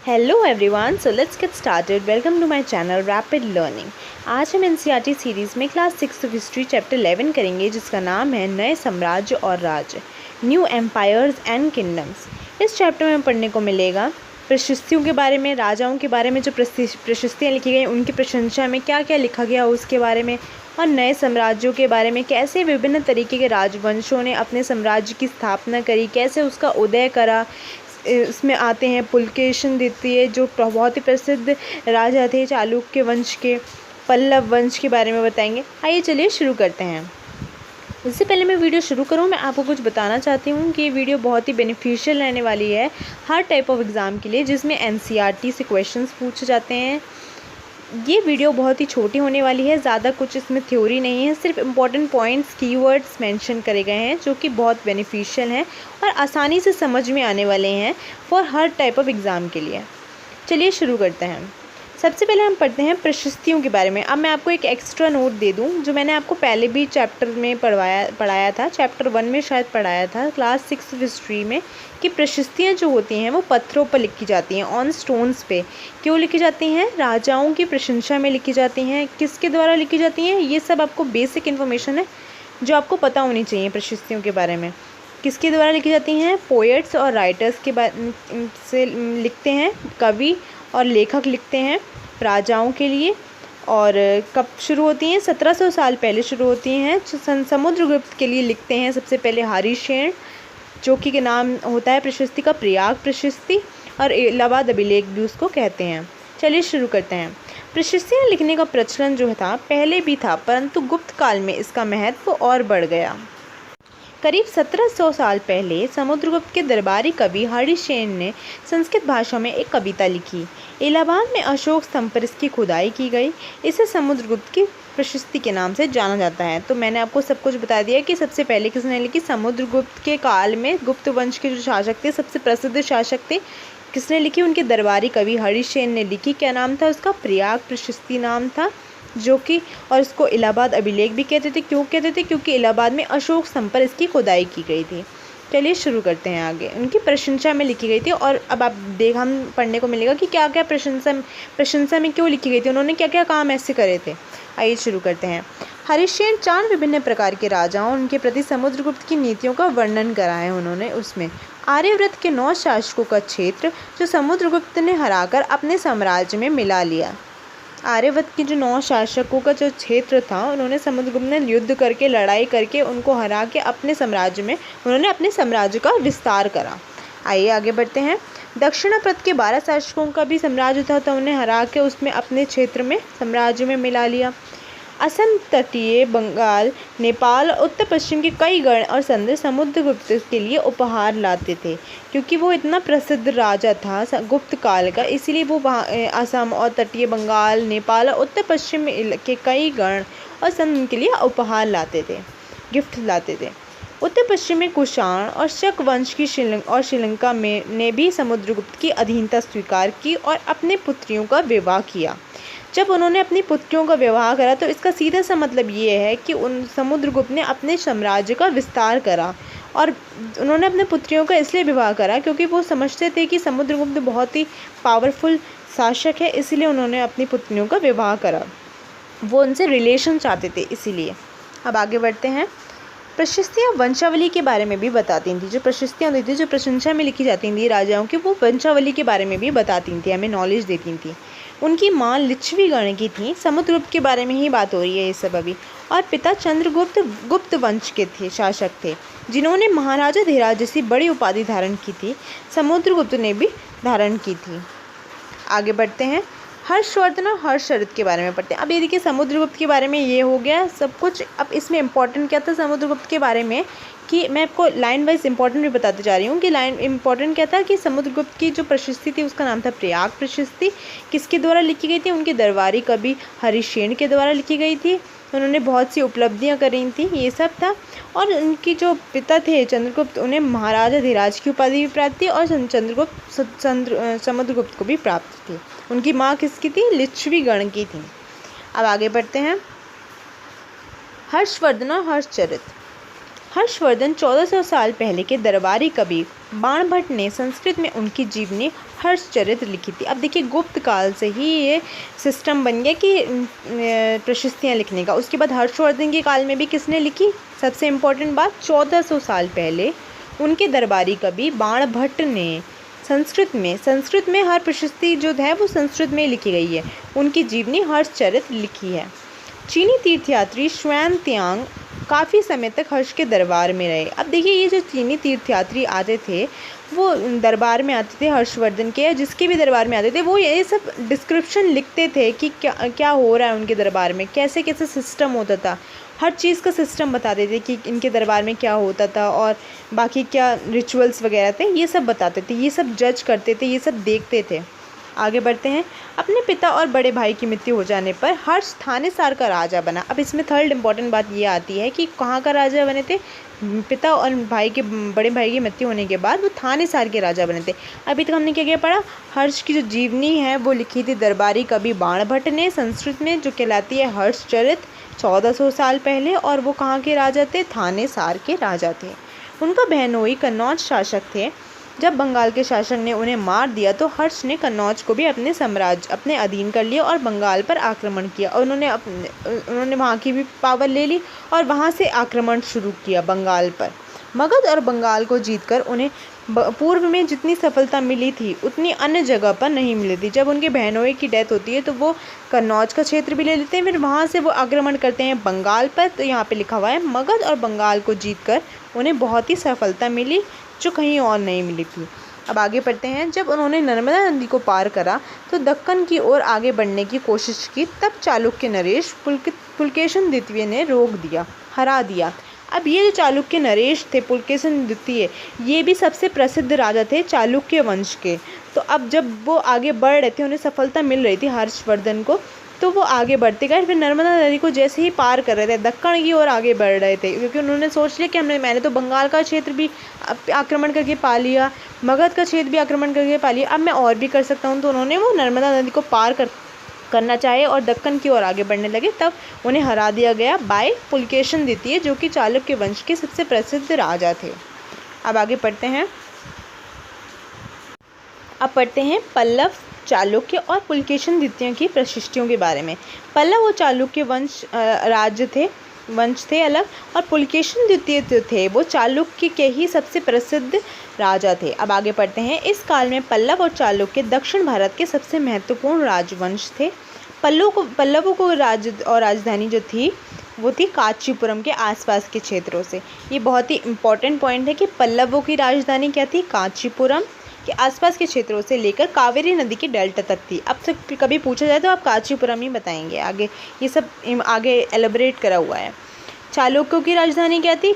Hello everyone, so let's get started. Welcome to my channel rapid learning. आज हम NCERT series में class 6 of history chapter 11 करेंगे, जिसका नाम है नए साम्राज्य और राज्य, न्यू एम्पायर्स एंड किंगडम्स। इस चैप्टर में पढ़ने को मिलेगा प्रशस्तियों के बारे में, राजाओं के बारे में, जो प्रशस्तियाँ लिखी गई उनकी प्रशंसा में क्या क्या लिखा गया उसके बारे में, और नए साम्राज्यों के बारे में, कैसे विभिन्न तरीके के राजवंशों ने अपने साम्राज्य की स्थापना करी, कैसे उसका उदय करा। इसमें आते हैं पुलकेशिन द्वितीय, जो बहुत ही प्रसिद्ध राजा थे चालुक्य वंश के। पल्लव वंश के बारे में बताएंगे। आइए चलिए शुरू करते हैं। इससे पहले मैं वीडियो शुरू करूं, मैं आपको कुछ बताना चाहती हूं कि ये वीडियो बहुत ही बेनिफिशियल रहने वाली है हर टाइप ऑफ एग्ज़ाम के लिए, जिसमें एनसीईआरटी से क्वेश्चंस पूछे जाते हैं। ये वीडियो बहुत ही छोटी होने वाली है, ज़्यादा कुछ इसमें थ्योरी नहीं है, सिर्फ इम्पॉर्टेंट पॉइंट्स, कीवर्ड्स मेंशन करे गए हैं जो कि बहुत बेनिफिशियल हैं और आसानी से समझ में आने वाले हैं for her type of exam के लिए। चलिए शुरू करते हैं। सबसे पहले हम पढ़ते हैं प्रशस्तियों के बारे में। अब मैं आपको एक एक्स्ट्रा नोट दे दूं, जो मैंने आपको पहले भी चैप्टर में पढ़ाया था, चैप्टर 1 में शायद पढ़ाया था, क्लास 6 हिस्ट्री में, कि प्रशस्तियाँ जो होती हैं वो पत्थरों पर लिखी जाती हैं, ऑन स्टोन्स पे। क्यों लिखी जाती हैं? राजाओं की प्रशंसा में लिखी जाती हैं। किसके द्वारा लिखी जाती हैं? ये सब आपको बेसिक इन्फॉर्मेशन है जो आपको पता होनी चाहिए प्रशस्तियों के बारे में। किसके द्वारा लिखी जाती हैं? पोएट्स और राइटर्स के से लिखते हैं, कवि और लेखक लिखते हैं राजाओं के लिए। और कब शुरू होती हैं? 1700 साल पहले शुरू होती हैं। समुद्रगुप्त के लिए लिखते हैं सबसे पहले हरिशेन, जो कि नाम होता है प्रशस्ति का प्रयाग प्रशस्ति, और इलाहाबाद अभिलेख भी उसको कहते हैं। चलिए शुरू करते हैं। प्रशस्तियाँ लिखने का प्रचलन जो था पहले भी था, परंतु गुप्त काल में इसका महत्व और बढ़ गया। करीब 1700 साल पहले समुद्रगुप्त के दरबारी कवि हरिशेन ने संस्कृत भाषा में एक कविता लिखी। इलाहाबाद में अशोक स्तंभ पर इसकी खुदाई की गई। इसे समुद्रगुप्त की प्रशस्ति के नाम से जाना जाता है। तो मैंने आपको सब कुछ बता दिया कि सबसे पहले किसने लिखी। समुद्रगुप्त के काल में गुप्त वंश के जो शासक थे, सबसे प्रसिद्ध शासक थे, किसने लिखी? उनके दरबारी कवि हरिशेन ने लिखी। क्या नाम था उसका? प्रयाग प्रशस्ति नाम था, जो कि, और इसको इलाहाबाद अभिलेख भी कहते थे। क्यों कहते थे? क्योंकि इलाहाबाद में अशोक स्तंभ पर इसकी खुदाई की गई थी। चलिए शुरू करते हैं आगे। उनकी प्रशंसा में लिखी गई थी, और अब आप हम पढ़ने को मिलेगा कि क्या क्या प्रशंसा में क्यों लिखी गई थी, उन्होंने क्या क्या काम ऐसे करे थे। आइए शुरू करते हैं। हरिशेन 4 विभिन्न प्रकार के राजाओं, उनके प्रति समुद्रगुप्त की नीतियों का वर्णन करा है उन्होंने। उसमें आर्यव्रत के 9 शासकों का क्षेत्र जो समुद्रगुप्त ने हराकर अपने साम्राज्य में मिला लिया। आर्यवत के जो 9 शासकों का जो क्षेत्र था, उन्होंने समुद्रगुप्त ने युद्ध करके, लड़ाई करके, उनको हरा के अपने साम्राज्य में उन्होंने अपने साम्राज्य का विस्तार करा। आइए आगे बढ़ते हैं। दक्षिणापथ के 12 शासकों का भी साम्राज्य था, तो उन्हें हरा के उसमें अपने क्षेत्र में, साम्राज्य में मिला लिया। असम, तटीय बंगाल, नेपाल और उत्तर पश्चिम के कई गण और संधि समुद्रगुप्त के लिए उपहार लाते थे। क्योंकि वो इतना प्रसिद्ध राजा था गुप्त काल का, इसीलिए वो असम और तटीय बंगाल, नेपाल और उत्तर पश्चिम के कई गण और संधि के लिए उपहार लाते थे, गिफ्ट लाते थे। उत्तर पश्चिम में कुषाण और शक वंश की श्रीलंका में ने भी समुद्रगुप्त की अधीनता स्वीकार की और अपने पुत्रियों का विवाह किया। जब उन्होंने अपनी पुत्रियों का विवाह करा, तो इसका सीधा सा मतलब ये है कि उन समुद्रगुप्त ने अपने साम्राज्य का विस्तार करा। और उन्होंने अपने पुत्रियों का इसलिए विवाह करा क्योंकि वो समझते थे कि समुद्रगुप्त बहुत ही पावरफुल शासक है, इसीलिए उन्होंने अपनी पुत्रियों का विवाह करा। वो उनसे रिलेशन चाहते थे, इसीलिए। अब आगे बढ़ते हैं। प्रशस्तियाँ वंशावली के बारे में भी बताती थी। जो प्रशस्तियाँ होती थी, जो प्रशंसा में लिखी जाती थी राजाओं की, वो वंशावली के बारे में भी बताती थी, हमें नॉलेज देती थी। उनकी माँ लिच्छवी गण की थी। समुद्रगुप्त के बारे में ही बात हो रही है ये सब अभी। और पिता चंद्रगुप्त गुप्त वंश के थे, शासक थे, जिन्होंने महाराजा धीराज जैसी बड़ी उपाधि धारण की थी। समुद्रगुप्त ने भी धारण की थी। आगे बढ़ते हैं। हर्षवर्धन और हर्षचरित के बारे में पढ़ते हैं। अब ये देखिए, समुद्रगुप्त के बारे में ये हो गया सब कुछ। अब इसमें इम्पोर्टेंट क्या था समुद्रगुप्त के बारे में, कि मैं आपको लाइन वाइज इंपॉर्टेंट भी बताते जा रही हूँ कि लाइन इंपॉर्टेंट क्या था, कि समुद्रगुप्त की जो प्रशस्ति थी उसका नाम था प्रयाग प्रशस्ति। किसके द्वारा लिखी गई थी? उनके दरबारी कवि हरिशेन के द्वारा लिखी गई थी। उन्होंने बहुत सी उपलब्धियाँ करी थी, ये सब था। और उनकी जो पिता थे चंद्रगुप्त, उन्हें महाराजा धीराज की उपाधि भी प्राप्त थी, और समुद्रगुप्त को भी प्राप्त थी। उनकी माँ किसकी थी? लिच्छवी गण की थी। अब आगे बढ़ते हैं। हर्षवर्धन और हर्षचरित। हर्षवर्धन 1400 साल पहले के दरबारी कवि बाणभट्ट ने संस्कृत में उनकी जीवनी हर्षचरित लिखी थी। अब देखिए गुप्त काल से ही ये सिस्टम बन गया कि प्रशस्तियाँ लिखने का। उसके बाद हर्षवर्धन के काल में भी किसने लिखी? सबसे इम्पोर्टेंट बात, 1400 साल पहले उनके दरबारी कवि बाणभट्ट ने संस्कृत में हर प्रशस्ति जो है वो संस्कृत में लिखी गई है। उनकी जीवनी हर्षचरित लिखी है। चीनी तीर्थयात्री श्वेनत्यांग काफ़ी समय तक हर्ष के दरबार में रहे। अब देखिए ये जो चीनी तीर्थयात्री आते थे वो दरबार में आते थे हर्षवर्धन के, या जिसके भी दरबार में आते थे, वो ये सब डिस्क्रिप्शन लिखते थे कि क्या हो रहा है उनके दरबार में, कैसे कैसे सिस्टम होता था। हर चीज़ का सिस्टम बताते थे कि इनके दरबार में क्या होता था और बाकी क्या रिचुअल्स वगैरह थे, ये सब बताते थे, ये सब जज करते थे, ये सब देखते थे। आगे बढ़ते हैं। अपने पिता और बड़े भाई की मृत्यु हो जाने पर हर्ष थानेसार का राजा बना। अब इसमें थर्ड इम्पॉर्टेंट बात ये आती है कि कहाँ का राजा बने थे? पिता और बड़े भाई की मृत्यु होने के बाद वो थानेसार के राजा बने थे। अभी तक हमने क्या क्या पढ़ा? हर्ष की जो जीवनी है वो लिखी थी दरबारी कवि बाणभट्ट ने संस्कृत में, जो कहलाती है हर्षचरित, 1400 साल पहले। और वो कहाँ के राजा थे? थानेसार के राजा थे। उनका बहनोई कन्नौज शासक थे। जब बंगाल के शासक ने उन्हें मार दिया तो हर्ष ने कन्नौज को भी अपने अधीन कर लिया और बंगाल पर आक्रमण किया। और उन्होंने वहाँ की भी पावर ले ली और वहाँ से आक्रमण शुरू किया बंगाल पर। मगध और बंगाल को जीतकर उन्हें पूर्व में जितनी सफलता मिली थी उतनी अन्य जगह पर नहीं मिली थी। जब उनके बहनोई की डेथ होती है तो वो कन्नौज का क्षेत्र भी ले लेते हैं, फिर वहाँ से वो आक्रमण करते हैं बंगाल पर। तो यहाँ पे लिखा हुआ है मगध और बंगाल को जीतकर उन्हें बहुत ही सफलता मिली जो कहीं और नहीं मिली थी। अब आगे पढ़ते हैं। जब उन्होंने नर्मदा नदी को पार करा तो दक्कन की ओर आगे बढ़ने की कोशिश की, तब चालुक्य नरेश पुलकेशिन द्वितीय ने रोक दिया, हरा दिया। अब ये जो चालुक्य नरेश थे, पुलकेशिन द्वितीय, ये भी सबसे प्रसिद्ध राजा थे चालुक्य वंश के। तो अब जब वो आगे बढ़ रहे थे, उन्हें सफलता मिल रही थी हर्षवर्धन को, तो वो आगे बढ़ते गए। फिर नर्मदा नदी को जैसे ही पार कर रहे थे, दक्कन की ओर आगे बढ़ रहे थे, क्योंकि उन्होंने सोच लिया कि मैंने तो बंगाल का क्षेत्र भी आक्रमण करके पा लिया, मगध का क्षेत्र भी आक्रमण करके पा लिया, अब मैं और भी कर सकता हूँ। तो उन्होंने वो नर्मदा नदी को पार करना चाहे और दक्कन की ओर आगे बढ़ने लगे। तब उन्हें हरा दिया गया बाय पुलकेशिन द्वितीय, जो कि चालुक्य वंश के सबसे प्रसिद्ध राजा थे। अब आगे पढ़ते हैं। पल्लव, चालुक्य और पुलकेशिन द्वितीय की प्रशिष्टियों के बारे में। पल्लव और चालुक्य वंश थे अलग, और पुलकेशिन द्वितीय जो थे वो चालुक्य के ही सबसे प्रसिद्ध राजा थे। अब आगे पढ़ते हैं। इस काल में पल्लव और चालुक्य दक्षिण भारत के सबसे महत्वपूर्ण राजवंश थे। पल्लवों को राजधानी जो थी वो थी कांचीपुरम के आसपास के क्षेत्रों से। ये बहुत ही इम्पोर्टेंट पॉइंट है कि पल्लवों की राजधानी क्या थी? कांचीपुरम के आसपास के क्षेत्रों से लेकर कावेरी नदी के डेल्टा तक थी। अब तक कभी पूछा जाए तो आप कांचीपुरम ही बताएंगे। आगे ये सब आगे एलिब्रेट करा हुआ है। चालुक्यों की राजधानी क्या थी?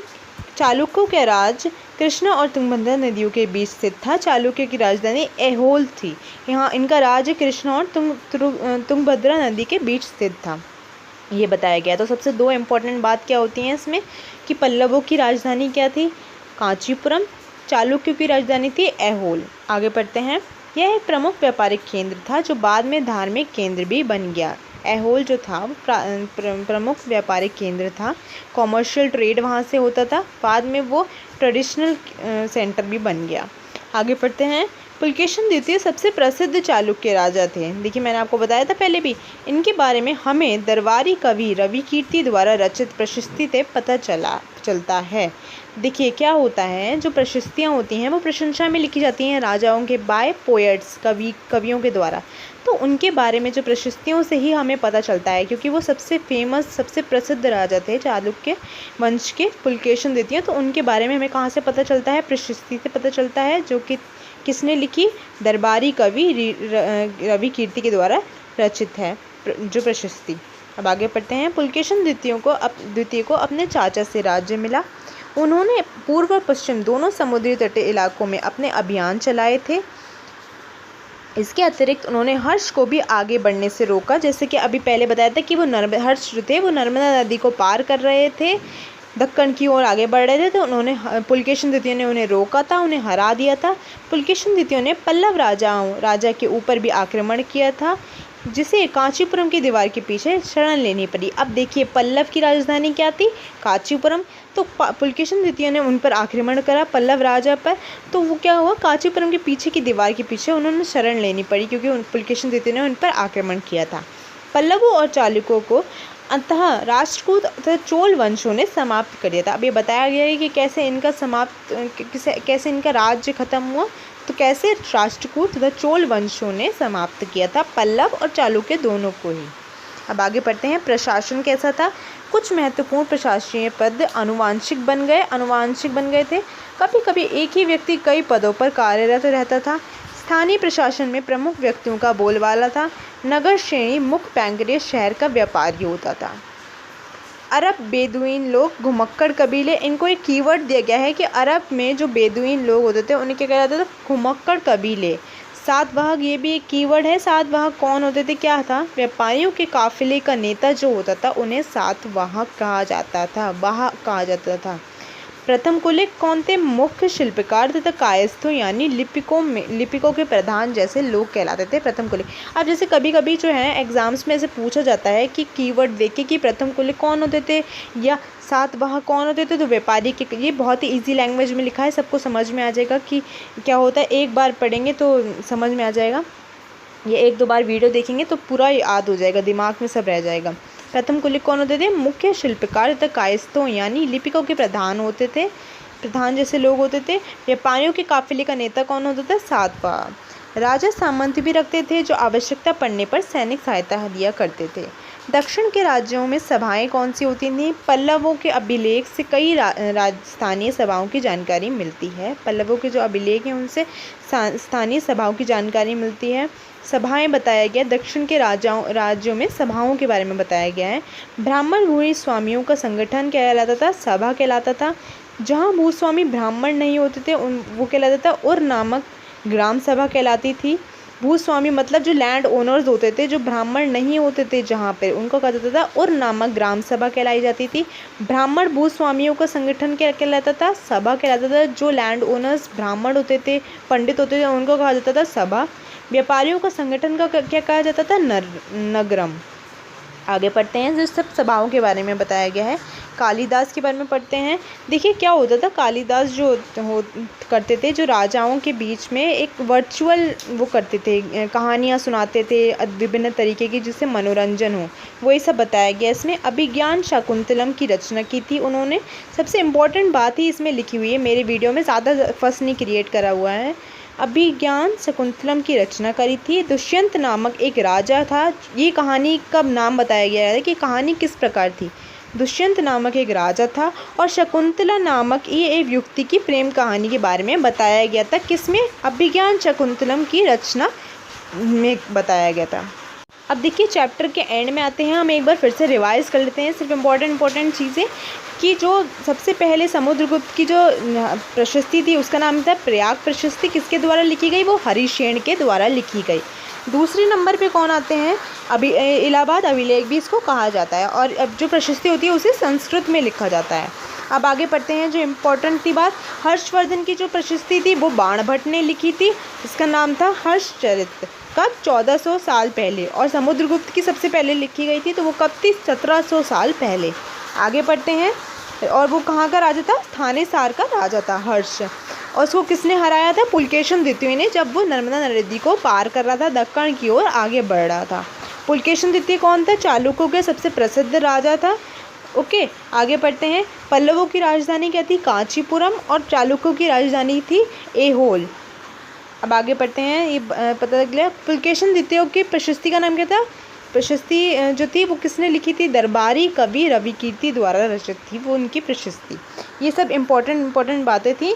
चालुक्यों का राज कृष्णा और तुंगभद्रा नदियों के बीच स्थित था। चालुक्य की राजधानी ऐहोल थी। यहाँ इनका राज्य कृष्णा और तुंगभद्रा नदी के बीच स्थित था, ये बताया गया। तो सबसे दो इम्पोर्टेंट बात क्या होती हैं इसमें कि पल्लवों की राजधानी क्या थी? कांचीपुरम। चालुक्यों की राजधानी थी ऐहोल। आगे पढ़ते हैं। यह एक प्रमुख व्यापारिक केंद्र था जो बाद में धार्मिक केंद्र भी बन गया। ऐहोल जो था वो प्रमुख व्यापारिक केंद्र था, कॉमर्शियल ट्रेड वहाँ से होता था। बाद में वो ट्रेडिशनल सेंटर भी बन गया। आगे पढ़ते हैं। पुलकेशिन द्वितीय सबसे प्रसिद्ध चालुक्य राजा थे। देखिए मैंने आपको बताया था पहले भी, इनके बारे में हमें दरबारी कवि रवि कीर्ति द्वारा रचित प्रशस्ति से पता चलता है। देखिए क्या होता है, जो प्रशस्तियाँ होती हैं वो प्रशंसा में लिखी जाती हैं राजाओं के बाय पोएट्स, कवियों के द्वारा। तो उनके बारे में जो प्रशस्तियों से ही हमें पता चलता है, क्योंकि वो सबसे फेमस, सबसे प्रसिद्ध राजा थे चालुक्य वंश के, पुलकेशिन द्वितीय। तो उनके बारे में हमें कहाँ से पता चलता है? प्रशस्ति से पता चलता है, जो कि किसने लिखी? दरबारी कवि रवि कीर्ति के द्वारा रचित है जो प्रशस्ति। अब आगे पढ़ते हैं। पुलकेशिन द्वितीय को अपने चाचा से राज्य मिला। उन्होंने पूर्व और पश्चिम दोनों समुद्री तटीय इलाकों में अपने अभियान चलाए थे। इसके अतिरिक्त उन्होंने हर्ष को भी आगे बढ़ने से रोका। जैसे कि अभी पहले बताया था कि हर्ष जो थे वो नर्मदा नदी को पार कर रहे थे, दक्कन की ओर आगे बढ़ रहे थे, तो उन्होंने पुलकेशिन द्वितीय ने उन्हें रोका था, उन्हें हरा दिया था। पुलकेशिन द्वितीय ने पल्लव राजा के ऊपर भी आक्रमण किया था। जिसे कांचीपुरम की दीवार के पीछे शरण लेनी पड़ी। अब देखिए पल्लव की राजधानी क्या थी, कांचीपुरम। तो पुलकेशिन द्वितीय ने उन पर आक्रमण करा, पल्लव राजा पर। तो वो क्या हुआ, कांचीपुरम के पीछे की दीवार के पीछे उन्होंने शरण लेनी पड़ी क्योंकि पुलकेशिन द्वितीय ने उन पर आक्रमण किया था। पल्लवों और चालुक्यों को अंततः राष्ट्रकूट तथा चोल वंशों ने समाप्त कर दिया था। अब ये बताया गया है कि कैसे इनका राज्य खत्म हुआ। तो कैसे राष्ट्रकूट तथा चोल वंशों ने समाप्त किया था, पल्लव और चालुक्य दोनों को ही। अब आगे पढ़ते हैं, प्रशासन कैसा था। कुछ महत्वपूर्ण प्रशासनीय पद अनुवांशिक बन गए थे। कभी कभी एक ही व्यक्ति कई पदों पर कार्यरत रहता था। स्थानीय प्रशासन में प्रमुख व्यक्तियों का बोलबाला था। नगर श्रेणी मुख्य पैंगरे शहर का व्यापारी होता था। अरब बेदुइन लोग घुमक्कड़ कबीले, इनको एक कीवर्ड दिया गया है कि अरब में जो बेदुइन लोग होते थे उन्हें क्या कहा जाता था, घुमक्कड़ कबीले। सातवाहक, ये भी एक कीवर्ड है। सातवाहक कौन होते थे, क्या था, व्यापारियों के काफिले का नेता जो होता था उन्हें सातवाहक कहा जाता था, वाहक कहा जाता था। प्रथम कुलिक कौन थे, मुख्य शिल्पकार तथा कायस्थों यानी लिपिकों के प्रधान जैसे लोग कहलाते थे प्रथम कुलिक। अब जैसे कभी कभी जो है एग्जाम्स में ऐसे पूछा जाता है कि कीवर्ड देके कि प्रथम कुलिक कौन होते थे या सातवाहक कौन होते थे, तो व्यापारी के, ये बहुत ही ईजी लैंग्वेज में लिखा है, सबको समझ में आ जाएगा कि क्या होता है। एक बार पढ़ेंगे तो समझ में आ जाएगा, ये एक दो बार वीडियो देखेंगे तो पूरा याद हो जाएगा, दिमाग में सब रह जाएगा। प्रथम कुलिक कौन होते थे, मुख्य शिल्पकार तथा कायस्थों यानी लिपिकों के प्रधान होते थे, प्रधान जैसे लोग होते थे। व्यापारियों के काफिले का नेता कौन होता था, सातवाहक। राजा सामंत भी रखते थे जो आवश्यकता पड़ने पर सैनिक सहायता दिया करते थे। दक्षिण के राज्यों में सभाएं कौन सी होती थीं, पल्लवों के अभिलेख से कई स्थानीय सभाओं की जानकारी मिलती है। पल्लवों के जो अभिलेख हैं उनसे स्थानीय सभाओं की जानकारी मिलती है। सभाएं बताया गया, दक्षिण के राज्यों में सभाओं के बारे में बताया गया है। ब्राह्मण भूस्वामियों का संगठन क्या कहलाता था, सभा कहलाता था। जहाँ भूस्वामी ब्राह्मण नहीं होते थे वो कहलाता था उर नामक ग्राम सभा कहलाती थी। भूस्वामी मतलब जो लैंड ओनर्स होते थे, जो ब्राह्मण नहीं होते थे जहाँ पे, उनको कहा जाता था उर नामक ग्राम सभा कहलाई जाती थी। ब्राह्मण भूस्वामियों का संगठन क्या कहलाता था, सभा कहलाता था। जो लैंड ओनर्स ब्राह्मण होते थे, पंडित होते थे, उनको कहा जाता था सभा। व्यापारियों का संगठन का क्या कहा जाता था, नगरम। आगे पढ़ते हैं, जो सब सभाओं के बारे में बताया गया है। कालिदास के बारे में पढ़ते हैं। देखिए क्या होता था, कालिदास जो करते थे, जो राजाओं के बीच में एक वर्चुअल वो करते थे, कहानियाँ सुनाते थे विभिन्न तरीके की, जिससे मनोरंजन हो, वही सब बताया गया इसमें। अभिज्ञान शाकुंतलम की रचना की थी उन्होंने। सबसे इम्पोर्टेंट बात ही इसमें लिखी हुई है, मेरे वीडियो में ज़्यादा फर्स्ट नहीं क्रिएट करा हुआ है। अभिज्ञान शाकुंतलम की रचना करी थी। दुष्यंत नामक एक राजा था। ये कहानी का नाम बताया गया है कि कहानी किस प्रकार थी। दुष्यंत नामक एक राजा था और शकुंतला नामक ये एक युवती की प्रेम कहानी के बारे में बताया गया था। किसमें, अभिज्ञान शाकुंतलम की रचना में बताया गया था। अब देखिए चैप्टर के एंड में आते हैं, हम एक बार फिर से रिवाइज कर लेते हैं सिर्फ इम्पोर्टेंट चीज़ें कि जो सबसे पहले समुद्रगुप्त की जो प्रशस्ति थी उसका नाम था प्रयाग प्रशस्ति। किसके द्वारा लिखी गई, वो हरिशेन के द्वारा लिखी गई। दूसरे नंबर पे कौन आते हैं, इलाहाबाद अभिलेख भी इसको कहा जाता है, और अब जो प्रशस्ति होती है उसे संस्कृत में लिखा जाता है। अब आगे पढ़ते हैं, जो इम्पोर्टेंट थी बात, हर्षवर्धन की जो प्रशस्ति थी वो बाणभट्ट ने लिखी थी, इसका नाम था हर्षचरित, कब 1400 साल पहले। और समुद्रगुप्त की सबसे पहले लिखी गई थी, तो वो कब थी, 1700 साल पहले। आगे पढ़ते हैं, और वो कहाँ का राजा था, थानेसार का राजा था हर्ष। और उसको किसने हराया था, पुलकेशिन द्वितीय ने, जब वो नर्मदा नदी को पार कर रहा था, दक्कन की ओर आगे बढ़ रहा था। पुलकेशिन द्वितीय कौन था, चालुक्यों के सबसे प्रसिद्ध राजा था। ओके, आगे पढ़ते हैं, पल्लवों की राजधानी क्या थी, कांचीपुरम, और चालुक्यों की राजधानी थी ऐहोल। अब आगे पढ़ते हैं, ये पता चला पुलकेशिन द्वितीय की प्रशस्ति का नाम क्या था, प्रशस्ति जो थी वो किसने लिखी थी, दरबारी कवि रविकीर्ति द्वारा रचित थी वो उनकी प्रशस्ति। ये सब इम्पोर्टेंट बातें थी।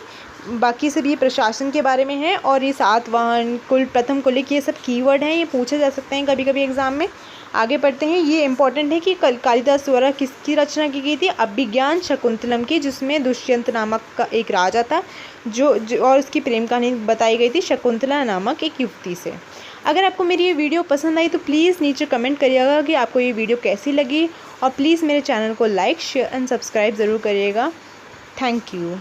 बाकी सब ये प्रशासन के बारे में है, और ये सातवाहन, कुल, प्रथम कुलिक, ये सब कीवर्ड हैं, ये पूछे जा सकते हैं कभी कभी एग्जाम में। आगे पढ़ते हैं, ये इंपॉर्टेंट है कि कालिदास द्वारा किसकी रचना की गई थी, अभिज्ञान शाकुंतलम की, जिसमें दुष्यंत नामक का एक राजा था जो और उसकी प्रेम कहानी बताई गई थी शकुंतला नामक एक युवती से। अगर आपको मेरी ये वीडियो पसंद आई तो प्लीज़ नीचे कमेंट करिएगा कि आपको ये वीडियो कैसी लगी, और प्लीज़ मेरे चैनल को लाइक, शेयर एंड सब्सक्राइब ज़रूर करिएगा। Thank you.